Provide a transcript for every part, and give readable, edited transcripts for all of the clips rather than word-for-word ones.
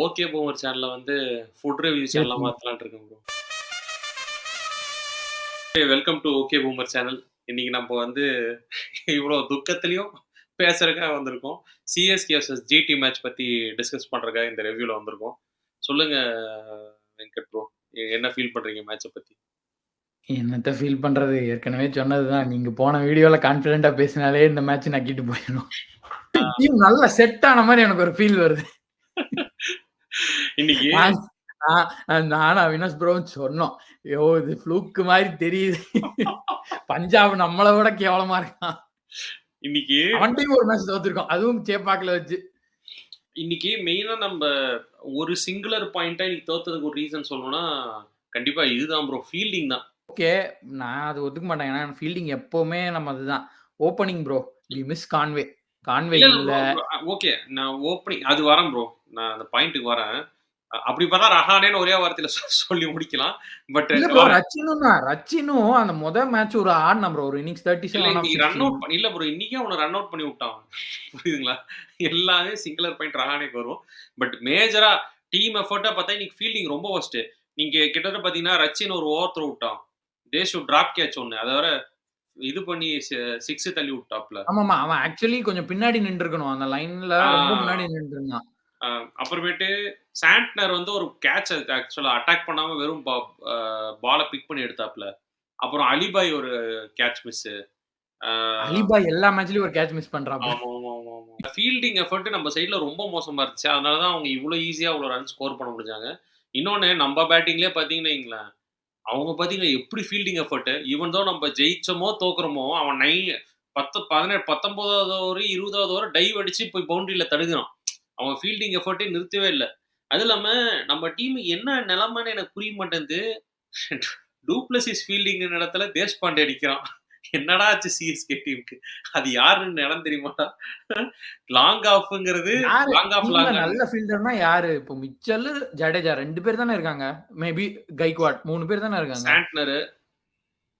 Okay boomer சேனல வந்து food review சேனலா சேர்த்துங்க. மாத்தலாம்னு இருக்கேன் bro. Welcome to okay boomer channel. இன்னைக்கு நம்ம வந்து இவ்வளோ துக்கத்திலயும் பேசுறதுக்காக வந்திருக்கோம். சிஎஸ்கே வர்சஸ் ஜிடி மேட்ச் பத்தி டிஸ்கஸ் பண்றதுக்காக இந்த ரிவ்யூல வந்திருக்கோம். சொல்லுங்க வெங்கட் ப்ரோ. என்ன ஃபீல் பண்றீங்க மேட்ச பத்தி? என்னத்த ஃபீல் பண்றது? ஏற்கனவே சொன்னதுதான். நீங்க போன வீடியோல கான்ஃபிடென்ட்டா பேசினாலே இந்த மேட்ச் நக்கிட்டு போயிரும். டீம் நல்லா செட் ஆன மாரி எனக்கு ஒரு ஃபீல் வருது. இன்னைக்கு நானும் அவினாஷ் ப்ரோவும் சொன்னோம். இது ஃப்ளூக் மாரி தெரியுது. பஞ்சாப் நம்மள விட கேவலமா இருக்கான். இன்னைக்கு அவன் டீம் ஒரு மேட்ச் தோத்துருக்கோம். அதுவும் சேப்பாக்ல வச்சு. இன்னைக்கு மெயினா நம்ம ஒரு சிங்குலர் பாயிண்ட்டா இன்னைக்கு தோத்ததுக்கு ஒரு ரீசன் சொல்லணும்னா, கண்டிப்பா இதுதான் ப்ரோ. ஃபீல்டிங் தான். ஓகே. நான் அது ஒத்துக்க மாட்டேன். ஏன்னா ஃபீல்டிங் எப்பவுமே நம்மதுதான். Opening bro. We miss Conway. Conway இல்ல இல்ல. ப்ரோ. ஓகே. நான் ஓப்பனிங் அது வரேன் ப்ரோ. நான் அந்த பாயிண்ட்க்கு வரேன். அப்படி பார்த்தா ரஹானேன்னு ஒரே வார்த்தையில சொல்லி முடிக்கலாம். பட் இல்ல ப்ரோ ரச்சினும் தான். ரச்சினும் அந்த மேட்ச் ஒரு ஆடுனான் ப்ரோ. ஒரு இன்னிங்ஸ் 37 இல்ல ஒன் ஆஃப் இன்னைக்கு ரன் 16. அவுட் இல்ல ப்ரோ. இன்னைக்கே அவன ரன் அவுட் பண்ணி விட்டான். புரியுதுங்களா? எல்லாமே சிங்குலர் பாயிண்ட் ரஹானேக்கு வரும். பட் மேஜரா டீம் எஃபோர்ட்டா பார்த்தா இன்னைக்கு ஃபீல்டிங் ரொம்ப வொர்ஸ்ட். நீங்க கிட்டத்தட்ட பார்த்தீங்கன்னா, ரச்சின் ஒரு ஓவர் த்ரோ விட்டான். தேஷு டிராப் கேட்ச் ஒண்ணு. அத வேற இது பண்ணி 6 தள்ளி விட்டாப்ல. ஆமாமா. அவன் ஆக்சுவலி கொஞ்சம் பின்னாடி நின்றுக்கணும். அந்த லைன்ல ஆ. ரொம்ப முன்னாடி நின்றுருந்தான். அப்புறமேட்டு சாண்ட்னர் வந்து ஒரு கேட்ச் ஆக்சுவலா அட்டாக் பண்ணாம வெறும் பால பிக் பண்ணி எடுத்தாப்ல. அப்புறம் அலிபாய் ஒரு கேட்ச் மிஸ். அலிபாய் எல்லா மேட்ச்லயும் ஒரு கேட்ச் மிஸ் பண்றாப்ல. ஆமா. ஃபீல்டிங் எஃபோர்ட் நம்ம சைடுல ரொம்ப மோசமா இருந்துச்சு. அதனால தான் அவங்க இவ்ளோ ஈஸியா அவ்ளோ ரன் ஸ்கோர் பண்ண முடிஞ்சாங்க. இன்னொன்னு நம்ம பேட்டிங்லயே பார்த்தீங்கன்னு வைங்களேன், அவங்க பார்த்தீங்கன்னா எப்படி ஃபீல்டிங் எஃபோர்ட் ஈவன் தோ நம்ம ஜெயிச்சோமோ, தோக்குறோமோ அவன் 17 19வது ஓவர் 20வது ஓவர் டைவ் அடிச்சு போய் பவுண்டரில தடுக்குறான். அவன் ஃபீல்டிங் எஃபோர்ட்டே நிறுத்தவே இல்ல. அதுவும் இல்லாம நம்ம டீம் என்ன நிலைமைன்னு எனக்கு புரிய மாட்டேங்குது. டூப்ளசிஸ் ஃபீல்டிங் இடத்துல தேஷ்பாண்டே அடிக்கிறான். என்னடா ஆச்சு சிஎஸ்கே டீமுக்கு? அது யாருன்னு இடம் தெரியுமாடா? லாங் ஆஃப்ங்கிறது யாரு லாங் ஆஃப் டீம்ல லாங் ஆன். நல்ல ஃபீல்டர்னா யாரு? இப்போ மிச்சல், ஜடேஜா 2 பேர் தானே இருக்காங்க. மேபி கைக்வாட் 3 பேர் தானே இருக்காங்க.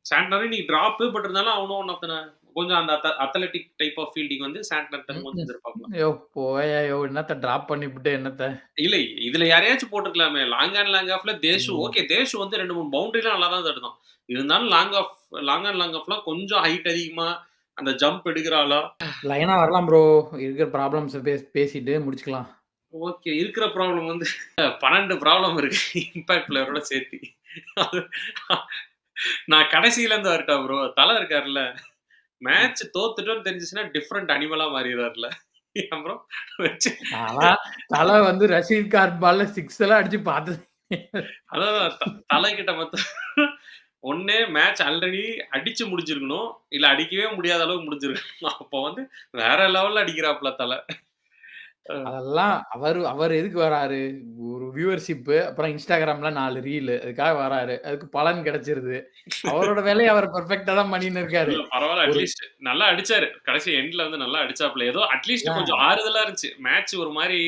சாண்ட்னர் நீ டிராப் பட் இருந்தாலும் அவனும் ஒன் ஆஃப் த கொஞ்சம் அந்த அத்லெட்டிக் டைப் ஆஃப் ஃபீல்டிங் வந்து சாண்ட்னர் தரும்போது ம்ஹ்ம். எதிர்பார்க்கலாம். போயா என்னத்த டிராப் பண்ணிப்புட்டு என்னத்த? இல்ல இதுல யாரையாச்சும் போட்டுருக்கலாமே. லாங் ஆன் லாங் ஆஃப்ல தேஷு ம். ஓகே. தேஷு வந்து 2, 3 பவுண்டரிலாம் நல்லா தான் தடுத்தான். இருந்தாலும் லாங் ஆன் லாங் ஆஃப்லாம் கொஞ்சம் ஹைட் அதிகமா அந்த ஜம்ப் எடுக்கிற ஆளா லைனா வரலாம் ப்ரோ. இருக்கிற ப்ராப்ளம்ஸ பேசிட்டு முடிச்சுக்கலாம். ஓகே. இருக்கிற ப்ராப்ளம் வந்து 12 ப்ராப்ளம் இருக்கு. இம்பாக்ட் பிளேயரோட சேர்த்தி. நான் கடைசில இருந்து வரட்டா ப்ரோ. தல இருக்காருல்ல. மேட்ச் தோத்துட்டோம்னு தெரிஞ்சுச்சுன்னா டிஃபரண்ட் அனிமலா மாறிறாருல்ல. அப்புறம் வச்சு தல வந்து ரஷீத் கான் பால்ல 6 எல்லாம் அடிச்சு பார்த்தது. அதான் தல கிட்ட மொத்தம் ஒண்ணு மேட்ச் ஆல்ரெடி அடிச்சு முடிஞ்சிருக்கணும். இல்ல அடிக்கவே முடியாத அளவுக்கு முடிஞ்சிருக்கணும். அப்போ வந்து வேற லெவல்ல அடிக்கிறாப்ல தல. அதெல்லாம் அவரு எதுக்கு வராரு? ஒரு வியூவர்ஷிப் அப்புறம் Instagramல 4 ரீல் அதுக்காக வராரு. அதுக்கு பலன் கிடைச்சிருது. அவரோட வேலைய அவர் பெர்ஃபெக்ட்டா தான் பண்ணின்னு இருக்காரு. இல்ல பரவால்ல ஒரு அட்லீஸ்ட் நல்லா அடிச்சாரு. கடைசி எண்ட்ல வந்து நல்லா அடிச்சாப்ல. ஏதோ அட்லீஸ்ட் கொஞ்சம் ஆறுதலா இருந்துச்சு. மேட்ச் ஒரு மாரி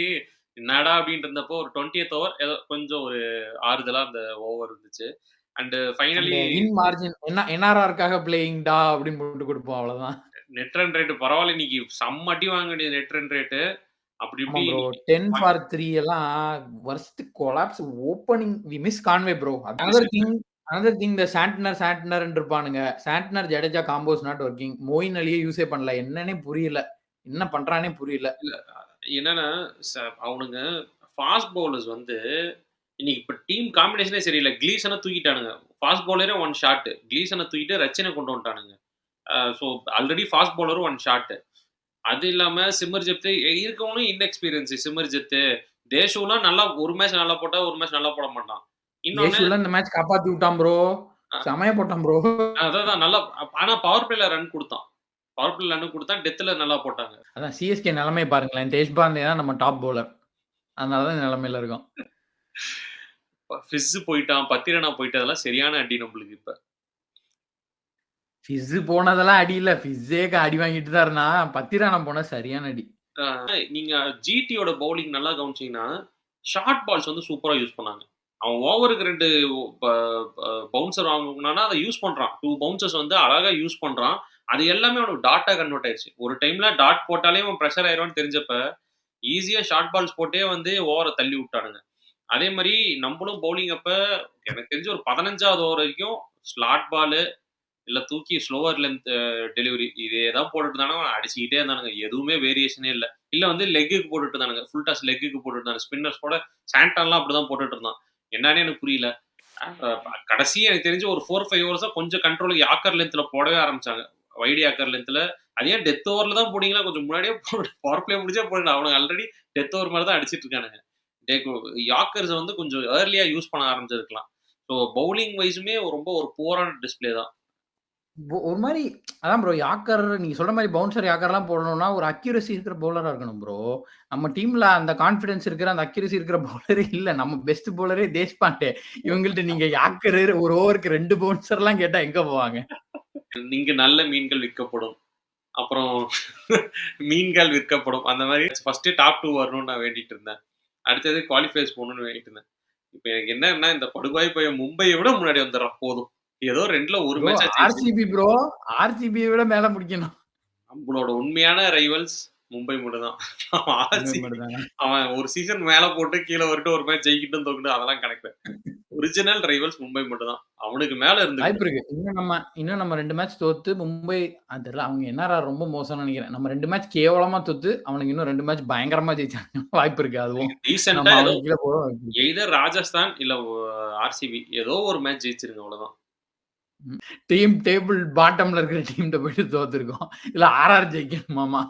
என்னடா அப்டின்ட்டு இருந்தப்போ ஒரு 20த் ஓவர் ஏதோ கொஞ்சம் ஒரு ஆறுதலா அந்த ஓவர் இருந்துச்சு. அண்ட் அந்த ஃபைனலி வின் மார்ஜின் என்ஆர்ஆர்க்காக பிளேயிங் டா அப்படின்னு போட்டு குடுப்போம் அவ்வளவுதான். நெட் ரன் ரேட் பரவால்ல இன்னைக்கு செம்ம அடி வாங்க வேண்டியது நெட் ரன் ரேட். அப்படி ஆமா இப்படி ப்ரோ. 10 ஃபார் 3 எல்லாம் worst collapse opening we miss Conway bro. Another thing இந்த சாண்ட்னர்ன்னு இருப்பானுங்க. Santner Jadeja combo is not working. Moeen அலியே யூஸே பண்ணல. என்னன்னே புரியல. என்ன பண்றானே புரியல. இல்ல என்னன்னா அவனுங்க ஃபாஸ்ட் பவுலர்ஸ் வந்து இன்னைக்கு இப்ப டீம் காம்பினேஷனே சரியில்ல. கிளீசன தூக்கிட்டானுங்க. Fast பவுலரே 1 shot. கிளீசன தூக்கிட்டு ரச்சின கொண்டு வந்துட்டானுங்க. ஸோ ஆல்ரெடி ஃபாஸ்ட் பவுலரும் 1 ஷாட். அது இல்லாம சிமர்ஜெத் இருக்கவனும் இன்எக்ஸ்பீரியன்ஸ் சிமர்ஜெத், தேஷுலாம் நல்லா ஒரு மேட்ச் நல்லா போட்டா, ஒரு மேட்ச் நல்லா போட மாட்டான். இன்னொன்னு யேசுல இந்த மேட்ச் காப்பாத்தி விட்டான் ப்ரோ. அ செமையா போட்டான் ப்ரோ. அதான் நல்லா ஆனா பவர் பிளேல ரன் குடுத்தான். பவர் பிளேல ரன் குடுத்தான். டெத்ல நல்லா போட்டாங்க. அதான் சிஎஸ்கே நிலைமைய பாருங்களேன். தேஷ்பாண்டே தான் நம்ம டாப் பவுலர். அதனால தான் இந்த நிலைமையில இருக்கோம். ஃபிஸ் போயிட்டான், பத்திரனா போயிட்டதெல்லாம் சரியான அடி நம்மளுக்கு இப்ப. ஃபிஸ் போனதெல்லாம் அடி இல்ல. ஃபிஸ்ஸே அடி வாங்கிட்டு தான் இருந்தான். பத்திரானா போனது சரியான அடி. நீங்க ஜிடியோட பவுலிங் நல்லா கவனிச்சீங்கன்னா, ஷார்ட் பால்ஸ் வந்து சூப்பரா யூஸ் பண்ணாங்க. அவன் ஓவருக்கு 2 ப ப பவுன்சர் வாங்குனானா, அத யூஸ் பண்றான். 2 பவுன்சர்ஸ் வந்து அழகா யூஸ் பண்றான். அது எல்லாமே அவனுக்கு டாட்டா கன்வெர்ட் ஆயிருச்சு. ஒரு டைம்ல டாட் போட்டாலே அவன் பிரஷர் ஆயிருவான்னு தெரிஞ்சப்ப, ஈஸியா ஷார்ட் பால்ஸ் போட்டே வந்து ஓவர தள்ளி விட்டானுங்க. அதே மாரி நம்பளும் பவுலிங் அப்ப எனக்கு தெரிஞ்சு ஒரு 15வது ஓவர் வரைக்கும் ஸ்லாட் பாலு, இல்ல தூக்கி ஸ்லோவர் லென்த் டெலிவரி இதே தான் போட்டுட்டு இருந்தானுங்க. அடிச்சுக்கிட்டே இருந்தானுங்க. எதுவுமே வேரியேஷனே இல்ல. இல்ல வந்து லெக்குக்கு போட்டுட்டு இருந்தானுங்க. ஃபுல் டாஸ் லெக்குக்கு போட்டுட்டு இருந்தாங்க. ஸ்பின்னர்ஸ் கூட சாண்டன்லாம் அப்படிதான் போட்டுட்டு இருந்தான். என்னான்னே எனக்கு புரியல. கடைசி எனக்கு தெரிஞ்சு ஒரு 4, 5 ஓவர்ஸா கொஞ்சம் கண்ட்ரோல் யாக்கர் லென்த்ல போடவே ஆரம்பிச்சாங்க. வைட் யாக்கர் லென்த்ல. அது ஏன் டெத் ஓவர்ல தான் போடுவீங்களா? கொஞ்சம் முன்னாடியே பவர் பிளே முடிச்சே போடுங்க. அவனுங்க ஆல்ரெடி டெத் ஓவர் மாரி தான் அடிச்சிட்டு இருக்கானுங்க. யாக்கர்ஸ வந்து கொஞ்சம் ஏர்லியா யூஸ் பண்ண ஆரம்பிச்சிருக்கலாம். ஸோ பவுலிங் வைஸுமே ரொம்ப ஒரு புவரான டிஸ்ப்ளே தான். ஒரு மாரி அதான் ப்ரோ யாக்கர் நீங்க சொல்ற மாரி பவுன்சர் யாக்கர்லாம் போடணும்னா, ஒரு அக்யூரசி இருக்கிற பவுலரா இருக்கணும் ப்ரோ. நம்ம டீம்ல அந்த கான்ஃபிடன்ஸ் இருக்கிற, அந்த அக்யூரசி இருக்கிற பவுலரே இல்ல. நம்ம பெஸ்ட் பவுலரே தேஷ்பாண்டே. இவங்கள்ட்ட நீங்க யாக்கரு ஒரு ஓவருக்கு 2 பவுன்சர்லாம் கேட்டா எங்க போவாங்க? இங்கு நல்ல மீன்கள் விற்கப்படும். அப்புறம் மீன்கள் விற்கப்படும். அந்த மாரி ஃபர்ஸ்ட்டு டாப் 2 வரணும்னு நான் வேண்டிட்டு இருந்தேன். அடுத்தது குவாலிஃபயர்ஸ் போணும்னு வேண்டிட்டு இருந்தேன். இப்ப எனக்கு என்னன்னா, இந்த படுபாவி பையன் மும்பைய விட முன்னாடி வந்துர்றான் போதும். ஏதோ 2ல 1 ப்ரோ மேட்ச் ஜெயிச்சு ஆர்சிபி ப்ரோ. ஆர்சிபிய விட மேல முடிக்கணும். நம்மளோட உண்மையான ரைவல்ஸ் மும்பை மட்டும் தான். அவன் மும்பை ஆர்சிபி மட்டும் தான. அவன் ஒரு சீசன் மேல போட்டு கீழ வரட்டும் ஒரு மேட்ச் ஜெயிக்கட்டும், தோக்கட்டும் அதெல்லாம் கணக்கு. ஒரிஜினல் ரைவல்ஸ் மும்பை மட்டும் தான். அவனுக்கு மேல வாய்ப்பு இருந்துக்கட்டும். இருக்கு. இன்னும் நம்ம 2 மேட்ச் தோத்து மும்பை அது தெரியல. அவங்க என்னடா ரொம்ப மோசம்னு நெனைக்கிறேன். நம்ம 2 மேட்ச் கேவலமா தோத்து, அவனுங்க இன்னும் 2 மேட்ச் பயங்கரமா ஜெயிச்சாங்க. வாய்ப்பு இருக்கு அதுவும். டீசென்ட்டா நம்ம ஏதோ அவனுக்கு கீழ போக வாய்ப்பு இருக்கு. எய்தர் ராஜஸ்தான் இல்ல ஆர்சிபி ஏதோ ஒரு மேட்ச் ஜெயிச்சிருங்க அவ்வளவுதான். ம். டீம் டேபிள் பாட்டம்ல இருக்கிற டீம்ட்ட போயிட்டு தோத்துருக்கோம். இல்ல ஆர்ஆர் ஜெயிக்கணுமாமா.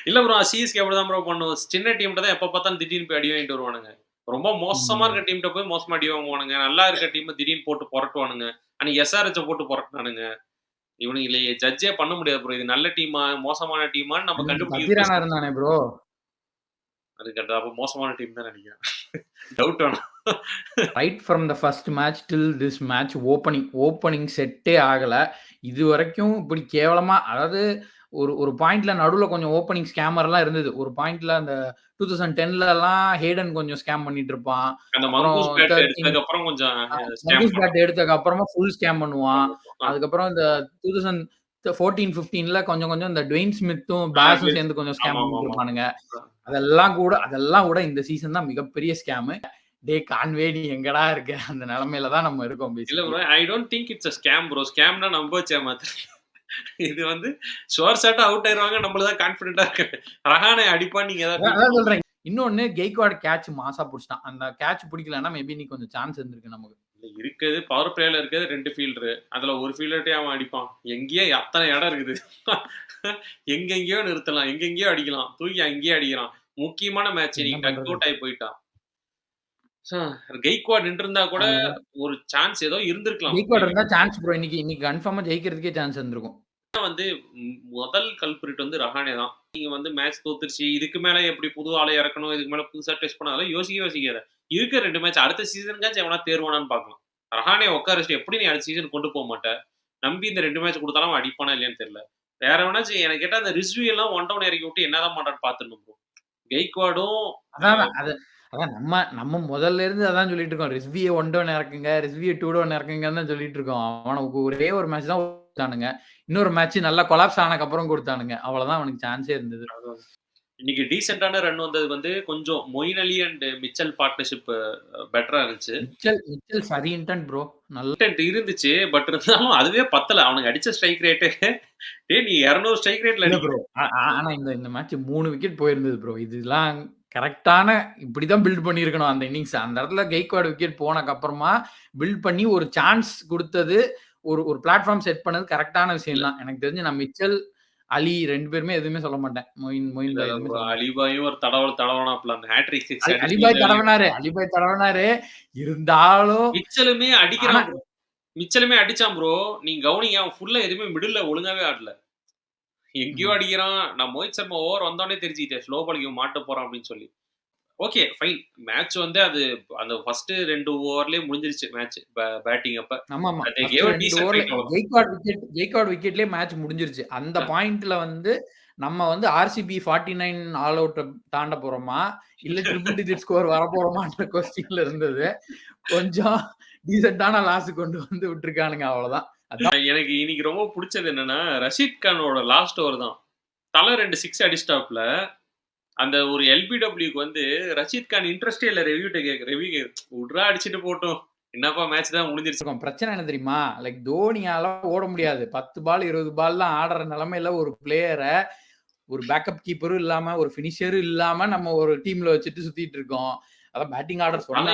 இல்ல ப்ரோ சிஎஸ்கே அப்படிதான் ப்ரோ பண்ணும். சின்ன டீம்ட்ட தான் எப்ப பார்த்தாலும் திடீர்னு போய் அடி வாங்கிட்டு வருவானுங்க. ரொம்ப மோசமா ம். இருக்க டீம்ட்ட போய் மோசமா அடி வாங்குவானுங்க. நல்லா இருக்க டீம்ம திடீர்னு போட்டு பொரட்டுவானுங்க. அன்னைக்கு எஸ்ஆர்எச்ச போட்டு பொரட்டுனானுங்க. இவனுங்கள ஜட்ஜே பண்ண முடியாது ப்ரோ. இது நல்ல டீமா? மோசமான டீமான்னு நம்ம அன்னைக்கு கண்டுபிடிக்கிறது கதிரானா கஷ்டம். இருந்தானே ப்ரோ. அது அப்ப மோசமான டீம் தான் நெனைக்கிறேன். டவுட் வேணாம். Right from the first match till this match opening செட்டே ஆகல. இதுவரைக்கும் இப்படி கேவலமா அதாவது ஒரு ஒரு பாயிண்ட்ல நடுவுல கொஞ்சம் ஓப்பனிங் ஸ்கேமர்லாம் இருந்தது. ஒரு பாயிண்ட்ல அந்த 2010லலாம் ஹேடன் கொஞ்சம் ஸ்கேம் பண்ணிட்டு இருப்பான். அந்த அப்புறம் மங்கூஸ் பேட் 13 எடுத்ததுக்கு அப்புறம் கொஞ்சம் ஸ்கேம் மங்கூஸ் பண்ணான். பேட் எடுத்ததுக்கு அப்புறமா ஃபுல் ஸ்கேம் பண்ணுவான். ஆ. அதுக்கப்புறம் இந்த 2014, 15ல கொஞ்சம் கொஞ்சம் இந்த டுவேன் ஸ்மித்தும், ஆ பேஸும் சேர்ந்து கொஞ்சம் ஸ்கேம் பண்ணிட்டு ஆமாமாமா. இருப்பானுங்க. அதெல்லாம் கூட இந்த சீசன் தான் மிகப்பெரிய ஸ்கேமு. டேய் கான்வே நீ எங்கடா இருக்க? அந்த நெலைமையில தான் நம்ம இருக்கோம் இல்ல basically. Bro. I don't think it's a scam bro. ஸ்கேம்னா நம்ப வச்சு ஏமாத்துறது. இது வந்து ஷுவர் ஷாட்டா அவுட் ஆயிருவாங்க. நம்மள தான் கான்ஃபிடென்ட்டா இருக்கு. ரஹானே அடிப்பான்னு நீங்க ஏதாவது அதான் ஃபீல் அதான் பண்ணுவீங்க? சொல்றேன். இன்னொன்னு கெய்க்வாட் கேட்ச் மாஸா புடிச்சுட்டான். அந்த கேட்ச் புடிக்கலன்னா மேபி இன்னைக்கு கொஞ்சம் சான்ஸ் இருந்திருக்கு நமக்கு. இருக்குது பவர் பிளேல இருக்கிறது 2 ஃபீல்டரு. அதுல ஒரு ஃபீல்டர்ட்டயே அவன் அடிப்பான். எங்கேயோ அத்தன இடம் இருக்குது. எங்கெங்கேயோ நிறுத்தலாம். எங்கெங்கேயோ அடிக்கலாம். தூக்கி அங்கேயே அடிக்கிறான். முக்கியமான மேட்ச் என்ன இன்னைக்கு டக் பண்றது? அவுட் ஆயி போயிட்டான். ச கெய்க்வாட் நின்றிருந்தா கூட அது ஒரு சான்ஸ் ஏதோ இருந்திருக்கலாம். கெய்க்வாட் மேபி. இருந்தா சான்ஸ் ப்ரோ. இன்னைக்கு கன்ஃபார்மா ஜெயிக்கிறதுக்கே சான்ஸ் இருந்திருக்கும். வந்து முதல் கல்பிரிட் வந்து ரஹானே தான். நீங்க வந்து மேட்ச் தோத்துருச்சு. இதுக்கு மேல எப்படி புது ஆள இறக்கணும், இதுக்கு மேல புதுசா டெஸ்ட் பண்ண அதெல்லாம் யோசிக்கவே யோசிக்காத. இருக்க 2 மேட்ச் அடுத்த சீசனுக்காச்சும் எவனா தேர்வானான்னு பார்க்கலாம். ரஹானே உட்கார வச்சுட்டு எப்படி நீ அடுத்த சீசன் கொண்டு மாட்ட? நம்பி இந்த 2 மேட்ச் குடுத்தாலும் அவன் அடிப்பானா இல்லையான்னு தெரியல. வேற எவனாச்சும் எனக்கு கேட்டா அந்த ரிஸ்வி எல்லாம் ஒன் டவுன் இறக்கி விட்டு என்னதான் பண்றான்னு பார்த்துடணும் ப்ரோ. கெய்க்வாடும் அதான் அதான். அதான் நம்ம முதல்ல இருந்து அதான் சொல்லிட்டு இருக்கோம். ரிஸ்விய 1 டவுன் இறக்குங்க. ரிஸ்விய 2 டவுன் இறக்குங்கன்னு தான் சொல்லிட்டு இருக்கோம். அவனுக்கு ஒரே ஒரு மேட்ச் தான் குடுத்தானுங்க. இன்னொரு மேட்ச் நல்லா கொலாப்ஸ் ஆனதுக்கு அப்புறம் குடுத்தானுங்க. அவ்வளவுதான் அவனுக்கு சான்ஸே இருந்தது. இன்னைக்கு டீசென்ட்டான ரன் வந்தது வந்து கொஞ்சம் மொயின் அலி அண்ட் மிச்சல் பார்ட்னர்ஷிப் பெட்டரா இருந்துச்சு. மிச்சல் சரி இன்டென்ட் ப்ரோ. நல்ல கன்டென்ட் இருந்துச்சு. பட் இருந்தாலும் அதுவே பத்தல. அவனுங்க அடிச்ச ஸ்ட்ரைக் ரேட்டே டேய் நீ 200 ஸ்ட்ரைக் ரேட்ல இல்ல அடிக்கிற. ப்ரோ. ஆனா இந்த மேட்ச் 3 விக்கெட் போயிருந்தது ப்ரோ. இதெல்லாம் கரெக்ட்டான இப்படிதான் பில்ட் பண்ணியிருக்கணும் அந்த இன்னிங்ஸ. அந்த இடத்துல கெய்க்வாட் விக்கெட் போனதுக்கு அப்புறமா பில்ட் பண்ணி ஒரு சான்ஸ் குடுத்தது, ஒரு பிளாட்ஃபார்ம் செட் பண்ணது கரெக்ட்டான விஷயம் இல்ல, தான். எனக்கு தெரிஞ்சு நான் மிச்சல், அலி 2 பேருமே எதுவுமே சொல்ல மாட்டேன். மொயின் இல்ல, பாய் இல்ல எதுவுமே ப்ரோ. சொல்ல மாட்டேன். அலிபாயும் ஒரு தடவனாப்ல அந்த ஹேட்ரிக் 6 அடிச்சு அலிபாய் முதல்லயே தடவனாரு. அலிபாய் தடவனாரு. இருந்தாலும் மிச்சலுமே ஆனா அடிக்கிறான் ப்ரோ. மிச்சலுமே அடிச்சான் ப்ரோ. நீங்க கவனிங்க அவன் ஃபுல்லா எதுவுமே மிடில்ல ஒழுங்காவே ஆடல. எங்கேயோ ம். அடிக்கிறான். நான் மோஹித் சர்மா ஓவர் வந்தோனே தெரிஞ்சுக்கிட்டேன். ஸ்லோ பாலுக்கு இவன் மாட்ட போறான் அப்படின்னு சொல்லி. Okay fine. மேட்ச் வந்து அது அந்த ஃபர்ஸ்ட் 2 ஓவர்லயே முடிஞ்சிருச்சு மேட்ச். பேட்டிங் அப்ப. ஆமாமா. தே ஃபர்ஸ்ட் கேவ் அ 2 டீசென்ட் ஓவர்ல ஃபைட் அவ்வளோதான். கெய்க்வாட் விக்கெட்லயே மேட்ச் முடிஞ்சிருச்சு. அந்த பாயிண்ட்ல வந்து நம்ம வந்து ஆர்சிபி 49 ஆல் அவுட்ட தாண்ட போறோமா? இல்ல ட்ரிபிள் டிஜிட் ஸ்கோர் வரப்போறோமான்ற கொஸ்டின்ல இருந்தது. கொஞ்சம் டீசென்ட்டான லாஸ் கொண்டு வந்து விட்டுருக்கானுங்க அவ்வளவுதான். அதான் எனக்கு இன்னைக்கு ரொம்ப புடிச்சது என்னன்னா, ரஷீத் கானோட லாஸ்ட் ஓவர் தான். தல 2 6 அடிச்சிட்டாப்ல. அந்த ஒரு எல்பிடபிள்யூக்கு வந்து ரஷீத் கான் இன்ட்ரெஸ்ட்டே இல்ல ரிவ்யூ உட்றா அடிச்சுட்டு போட்டும். என்னப்பா மேட்ச் தான் முடிஞ்சிருச்சு. இருக்கும். பிரச்சனை என்ன தெரியுமா? லைக் தோனியால ஓட முடியாது. 10 பால் 20 பால்லாம் ஆடுற நிலைமையில ஒரு பிளேயர ஒரு பேக்கப் கீப்பரும் இல்லாம, ஒரு பினிஷரும் இல்லாம நம்ம ஒரு டீம்ல வச்சுட்டு சுத்திட்டு இருக்கோம். அதான் பேட்டிங் ஆர்டர் சொன்னா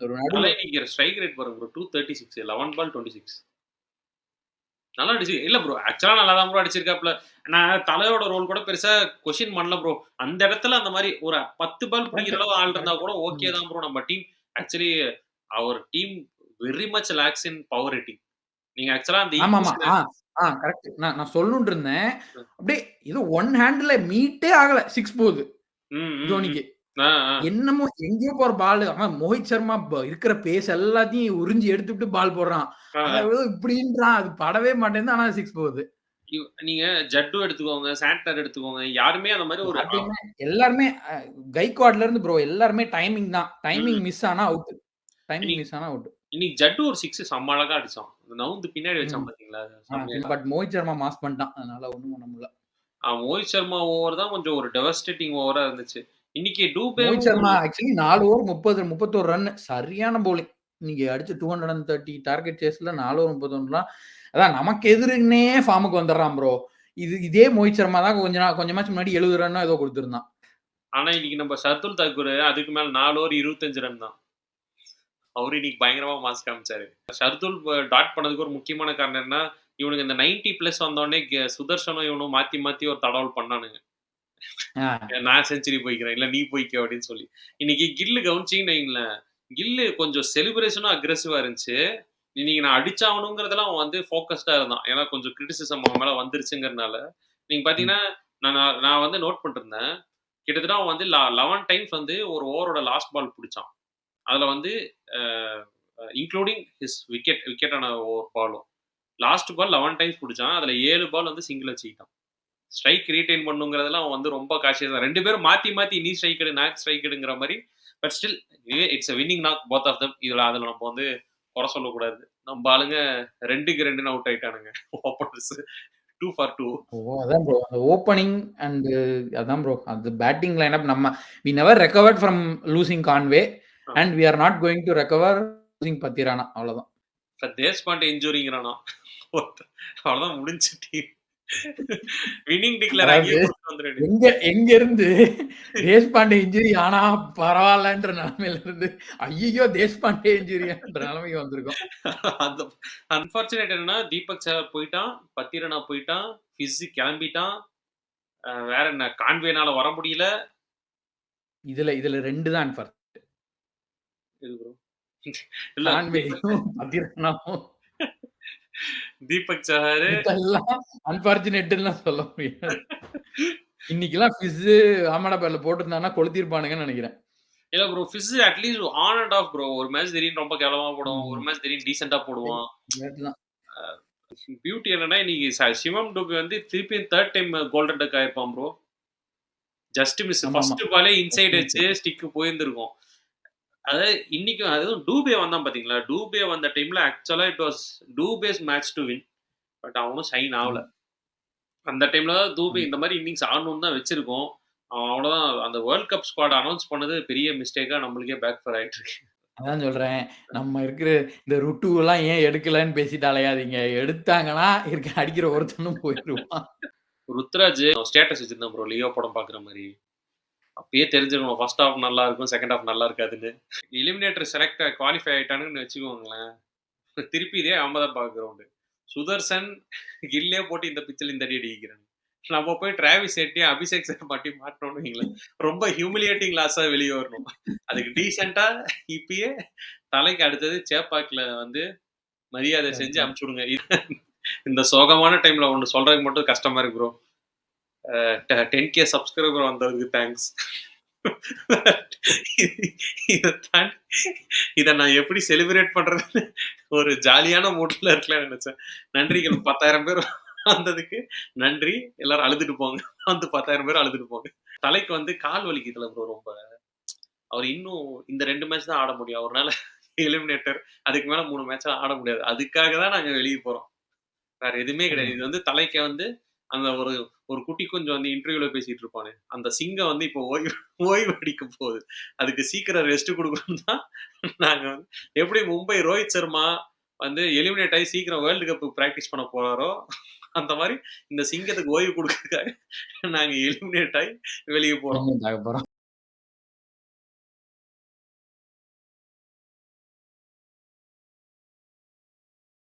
ஒரு தலை நடுவுல இன்னைக்கு ஸ்ட்ரைக் ரேட் பாருங்க ப்ரோ 236 11 பால் 26. நல்லா அடிச்சு இல்ல ப்ரோ. ஆக்சுவலா நல்லா தான் ப்ரோ அடிச்சிருக்காப்ல. நான் தலையோட ரோல் கூட பெருசா கொஸ்டின் பண்ணல ப்ரோ. அந்த இடத்துல அந்த மாரி ஒரு 10 பால் பிடிக்கிற கரெக்ட், அளவு ஆள் இருந்தா கரெக்ட். கூட ஓகே ம். தான் ப்ரோ. நம்ம team actually our team very much lakhs in power rating. நீங்க ஆக்சுவலா அந்த ஆமாமா. ஈக்குவேஷன கரெக்ட். நான் நான் சொல்லணும்னு இருந்தேன். அப்படியே ஏதோ ஒன் ஹேண்ட்ல மீட்டே ஆகல. 6 போகுது ம், ம், ம். தோனிக்கு. ஆ, ஆ, என்னமோ எங்கேயோ போற பாலு. அவன் மோஹித் சர்மா இருக்கிற பேஸ் எல்லாத்தையும் உறிஞ்சி எடுத்துட்டு பால் போடுறான். ஆ, அத ஆ. ஏதோ இப்படின்றான். அது படவே மாட்டேங்குது. ஆனா 6 போகுது. நீங்க ஜட்டு எடுத்துக்கோங்க, சாண்ட்னர் எடுத்துக்கோங்க. யாருமே அந்த மாரி ஒரு யார்ட்டயுமே எல்லாருமே கைக்வாட்ல இருந்து ப்ரோ எல்லாருமே டைமிங் தான். டைமிங் ம். மிஸ் ஆனா அவுட். டைமிங் இன்னைக்கு மிஸ் ஆனா அவுட். இன்னைக்கு ஜட்டு ஒரு 6 செம்ம அழகா அடிச்சான். நவுந்து பின்னாடி ம். வச்சான் பார்த்தீங்களா? செம்மையா. பட் மோஹித் சர்மா மாஸ் பண்ணிட்டான். அதனால ஒண்ணும் பண்ண முடியல. ரோஹித் சர்மா ஓவர் தான் கொஞ்சம் ஒரு டெவஸ்டேட்டிங் ஓவரா இருந்துச்சு. இன்னைக்கு மோஹித் டூபேவும் சர்மா ஆக்சுவலி 4 ஓவர் 30 31 ரன் சரியான பவுலிங். இன்னைக்கு அடிச்ச 230 டார்கெட் சேஸ்ல 4 ஓவர் 31 அதான் நமக்கு எதிரின்னே ஃபார்முக்கு வந்துடுறான் ப்ரோ. இதே மோஹித் சர்மா தான் கொஞ்ச மேட்ச் முன்னாடி 70 ரன்னோ ஏதோ குடுத்திருந்தான். ஆனா இன்னைக்கு நம்ம ஷர்துல் தாக்கூர் அதுக்கு மேல 4 ஓவர் 25 ரன் தான். அவரு இன்னைக்கு பயங்கரமா மாஸ் காமிச்சாரு. ஷர்துல் டாட் பண்ணதுக்கு ஒரு முக்கியமான காரணம் என்ன, இவனுங்க இந்த 90 பிளஸ் வந்தோனே சுதர்ஷனும் இவனும் மாத்தி மாத்தி ஒரு தடவல் பண்ணானுங்க. ஆ. நான் செஞ்சுரி போய்க்கிறேன். இல்ல நீ போய்க்க அப்படின்னு சொல்லி. இன்னைக்கு கில்லு கவனிச்சீங்கன்னு வைங்களேன், கில்லு கொஞ்சம் செலிப்ரேஷனும் அக்ரெசிவா இருந்துச்சு. இன்னைக்கு நான் அடிச்சாகணுங்கிறதுல அவன் வந்து ஃபோக்கஸ்டா இருந்தான். ஏன்னா கொஞ்சம் கிரிட்டிசிசம் அவன் மேல வந்துருச்சுங்கிறனால. நீங்க ம். பார்த்தீங்கன்னா, நான் நான் வந்து நோட் பண்ணிருந்தேன். கிட்டத்தட்ட அவன் வந்து 11 டைம்ஸ் வந்து ஒரு ஓவரோட லாஸ்ட் பால் புடிச்சான். அதுல வந்து அ இன்க்ளூடிங் ஹிஸ் விக்கெட்டான ஒவ்வொரு பாலும். லாஸ்ட் பால் 11 டைம்ஸ் புடிச்சான். அதுல 7 பால் வந்து சிங்கிள் வச்சுக்கிட்டான். ஸ்ட்ரைக் ரீடெயின் பண்ணுங்கிறதுல அவன் வந்து ரொம்ப காஷியஸ் தான். 2 பேரும் மாத்தி மாத்தி நீ ஸ்ட்ரைக் எடு, நான் ஸ்ட்ரைக் எடுங்கிற மாரி. But still it's a winning knock both of them. அதுல நம்ம வந்து குறை சொல்லக்கூடாது. நம்ம ஆளுங்க 2க்கு 2ன்னு அவுட் ஆயிட்டானுங்க. Openers 2 for 2. அதான் ப்ரோ. அந்த ஓப்பனிங் அண்ட் அதான் ப்ரோ. அந்த batting lineup we never recovered from losing Conway and we are not going to recover losing Pathirana. அவ்வளவுதான். இப்ப தேஷ்பாண்டே இன்ஜூரிங்கிறானா. அவ்வளவுதான் முடிஞ்சுச்சு டீம். வின்னிங் டிக்ளேர் அதாவது அங்கேயே குடுத்துட்டு வந்துர வேண்டியது. எங்க இருந்து தேஷ்பாண்டே இன்ஜுரி ஆனா பரவாயில்லன்ற நிலைமையில இருந்து, ஐய்யயோ! தேஷ்பாண்டே இன்ஜுரியான்ற நிலைமைக்கு வந்திருக்கோம். அந்த அன்பார்ச்சுனேட் என்னன்னா, தீபக் சஹர் போயிட்டான், பத்திரனா போயிட்டான், ஃபிஸ் கிளம்பிட்டான். வேற என்ன கான்வேனால வர முடியல. இதுல 2 தான் அன்ஃபார். இது ப்ரோ. இல்ல கான்வேயும், பத்திரனாவும் தீபக் சஹர் மித்தெல்லாம் அன்பார்ச்சுனேட்ன்னு தான் சொல்ல முடியாது. இன்னைக்கெல்லாம் ஃபிஸ் அஹமதாபாத்ல போட்டிருந்தாங்கன்னா கொளுத்திருப்பானுங்கன்னு நெனைக்கிறேன். இல்ல ப்ரோ ஃபிஸ் at least on and off bro. ஒரு மேட்ச் திடீர்னு ரொம்ப கேவலமா போடுவான். ஒரு ம். மேட்ச் திடீர்னு டீசென்ட்டா போடுவான். கரெக்ட் தான். பியூட்டி என்னன்னா, இன்னைக்கு சிவம் டுபே வந்து திருப்பியும் 3 டைம் கோல்டன் டக் ஆயிருப்பான் ப்ரோ. Just miss. ஆமாமா. ஃபர்ஸ்ட் பாலே இன்சைட் எட்ஜ் ஸ்டிக் போயிருந்திருக்கும். அதாவது இன்னைக்கும் அதுவும் டூபே வந்தான் பாத்தீங்களா? டூபே வந்த டைம்ல ஆக்சுவலா it was Dube's match to win. But அவனும் ஷைன் ஆவல. ஆமா, அந்த டைம்ல தான் தூபே ஆமா. இந்த மாரி இன்னிங்ஸ் ஆடணும்னு தான் வச்சிருக்கோம். அவன் அவ்வளோதான் அந்த வேர்ல்ட் கப் ஸ்குவாட் அனவுன்ஸ் பண்ணது பெரிய மிஸ்டேக்கா நம்மளுக்கே பேக் ஃபயர் ஆயிட்டு இருக்கு. அதான் சொல்றேன். நம்ம இருக்கிற இந்த ருட்டுவெல்லாம் ஏன் எடுக்கலன்னு பேசிட்டு அலையாதீங்க. எடுத்தாங்கன்னா அடிக்கிற ஒருத்தனும் போயிருவான். ருத்ராஜ் ஸ்டேட்டஸ் வச்சிருந்தான் ப்ரோ லியோ படம் பாக்குற மாரி. அப்பயே தெரிஞ்சிரும் ஃபர்ஸ்ட் ஹாஃப் நல்லா இருக்கும், செகண்ட் ஹாஃப் நல்லா இருக்காதுன்னு. எலிமினேட்டர் செலக்ட் குவாலிஃபை ஆயிட்டானுங்கன்னு வச்சுக்கோங்களேன். திருப்பி இதே அகமதாபாத் கிரவுண்டு. சுதர்சன், கில்லே போட்டு இந்த பிச்சில இந்த அடி அடிக்கிறாங்க. நம்ம போய் டிராவிஸ் ஹெட்டையும், அபிஷேக் சர்மாட்டையும் மாட்டனோம்னு வைங்களேன், ரொம்ப ஹியூமிலியேட்டிங் லாஸா வெளிய வரணும். அதுக்கு டீசென்ட்டா இப்பயே தலைக்கு அடுத்தது சேப்பாக்ல வந்து மரியாதை கரெக்ட் செஞ்சு தான். அனுப்பிச்சு விடுங்க. இந்த சோகமான டைம்ல ஒண்ணு சொல்றதுக்கு மட்டும் கஷ்டமா இருக்கு ப்ரோ. 10K சப்ஸ்கிரைபர் வந்ததுக்கு தேங்க்ஸ். இத தாண்டி இத நான் எப்படி செலிப்ரேட் பண்றதுன்னு ஒரு ஜாலியான மூட்ல இருக்கலாம்னு நெனச்சேன். நன்றிகள் 10,000 பேர் வந்ததுக்கு நன்றி. எல்லாரும் அழுதுட்டு போங்க. வந்து 10,000 பேர் அழுதுட்டு போங்க. தலைக்கு வந்து கால் வலிக்குதுல ப்ரோ ரொம்ப. அவர் இன்னும் இந்த 2 மேட்ச் தான் ஆட முடியும். அவர்னால எலிமினேட்டர் அதுக்கு மேல 3 மேட்ச்லாம் ஆட முடியாது. அதுக்காக தான் நாங்க வெளிய போறோம். வேற எதுவுமே கிடையாது. ம். இது வந்து தலைக்கு வந்து அந்த ஒரு ஒரு குட்டி கொஞ்சம் வந்து இன்டர்வியூல பேசிட்டு இருப்பானே, அந்த சிங்கம் வந்து இப்போ ஓய்வு அடிக்க போகுது. அதுக்கு சீக்கிரம் ரெஸ்ட் குடுக்கணும்னு தான் நாங்க வந்து எப்படி மும்பை ரோஹித் சர்மா வந்து எலிமினேட் ஆயி சீக்கிரம் வேர்ல்டு கப் பிராக்டிஸ் பண்ண போறாரோ, அந்த மாரி இந்த சிங்கத்துக்கு ஓய்வு குடுக்கறதுக்காக நாங்க எலிமினேட் ஆயி வெளிய போறோம். எலிமினேட் ஆக போறோம்.